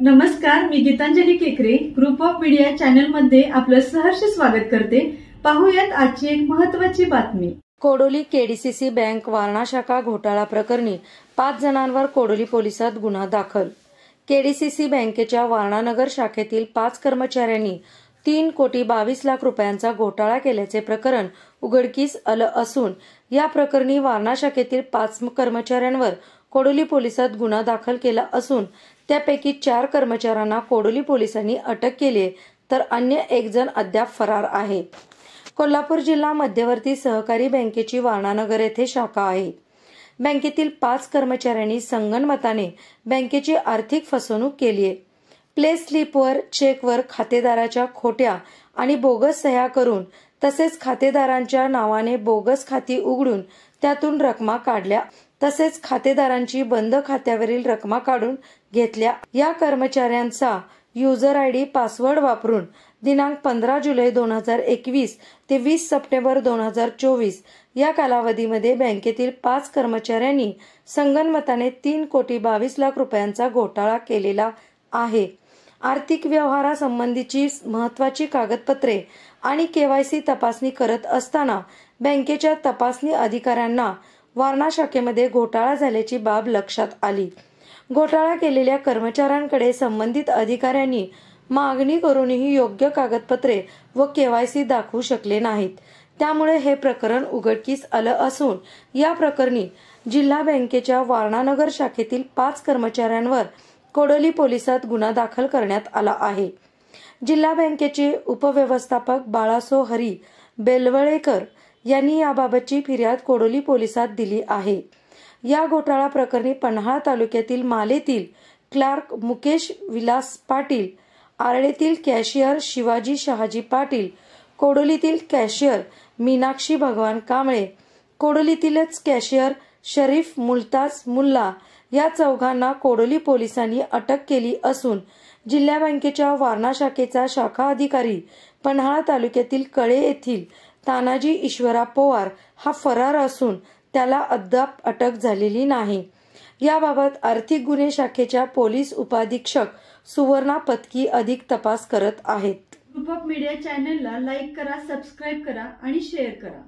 नमस्कार, मी गीतांजली केकरे group of media channel मध्ये आपलं सहर्ष स्वागत करते। पाहूयात आजची एक महत्त्वाची बातमी। कोडोली केडीसीसी बँक वारणा शाखा घोटाळा प्रकरणी 5 जणांवर कोडोली पोलिसात गुन्हा दाखल। केडीसीसी बँकेच्या वारणानगर शाखेतील 5 कर्मचाऱ्यांनी 3,22,00,000 रुपयांचा घोटाळा केल्याचे प्रकरण उघडकीस आलं असून या प्रकरणी वारणा शाखेतील 5 कर्मचाऱ्यांवर कोडोली पोलिसात गुन्हा दाखल केला असून त्यापैकी 4 कर्मचाऱ्यांना कोडोली पोलिसांनी अटक केली तर अन्य 1 जण अद्याप फरार आहे। कोल्हापूर जिल्हा मध्यवर्ती सहकारी बँकेची वारणानगर येथे शाखा आहे। बँकेतील 5 कर्मचाऱ्यांनी संगनमताने बँकेची आर्थिक फसवणूक केली आहे। प्ले स्लिपवर, चेकवर खातेदाराच्या खोट्या आणि बोगस सह्या करून तसेच खातेदारांच्या नावाने बोगस खाती उघडून त्यातून रकमा काढल्या तसेच खातेदारांची बंद खात्यावरील रकमा काढून घेतल्या। या कर्मचाऱ्यांचा युजर आयडी पासवर्ड वापरून दिनांक 15 जुलै 2021 ते 20 सप्टेंबर 2024 या कालावधीमध्ये बँकेतील 5 कर्मचाऱ्यांनी संगनमताने 3,22,00,000 रुपयांचा घोटाळा केलेला आहे। आर्थिक व्यवहारासंबंधीची महत्त्वाची कागदपत्रे आणि केवायसी तपासणी करत असताना बँकेच्या तपासणी अधिकाऱ्यांना वारणा शाखेमध्ये घोटाळा झाल्याची बाब लक्षात आली। घोटाळा केलेल्या कर्मचाऱ्यांकडे संबंधित अधिकाऱ्यांनी मागणी करूनही योग्य कागदपत्रे व केवायसी दाखवू शकले नाहीत। त्यामुळे हे प्रकरण उघडकीस आलं असून या प्रकरणी जिल्हा बँकेच्या वारणानगर शाखेतील 5 कर्मचाऱ्यांवर कोडोली पोलिसात गुन्हा दाखल करण्यात आला आहे। जिल्हा बँकेचे उपव्यवस्थापक बाळासो हरी बेलवळेकर यांनी याबाबतची फिर्याद कोडोली पोलिसात दिली आहे। या घोटाळा प्रकरणी पन्हाळा तालुक्यातील मालेतील क्लार्क मुकेश विलास पाटील, आरळेतील कॅशियर शिवाजी शहाजी पाटील, कोडोलीतील कॅशियर मीनाक्षी भगवान कांबळे, कोडोलीतीलच कॅशियर शरीफ मुलताज मुल्ला या 4घांना कोडोली पोलिसांनी अटक केली असून जिल्हा बँकेच्या वारणा शाखेचा शाखा अधिकारी पन्हाळा तालुक्यातील कळे येथील तानाजी ईश्वरा पवार हा फरार असून त्याला अद्याप अटक झालेली नाही। याबाबत आर्थिक गुन्हे शाखेच्या पोलीस उपाधीक्षक सुवर्णा पत्की अधिक तपास करत आहेत। ग्रुप ऑफ मीडिया चॅनलला लाईक करा, सबस्क्राइब करा आणि शेअर करा।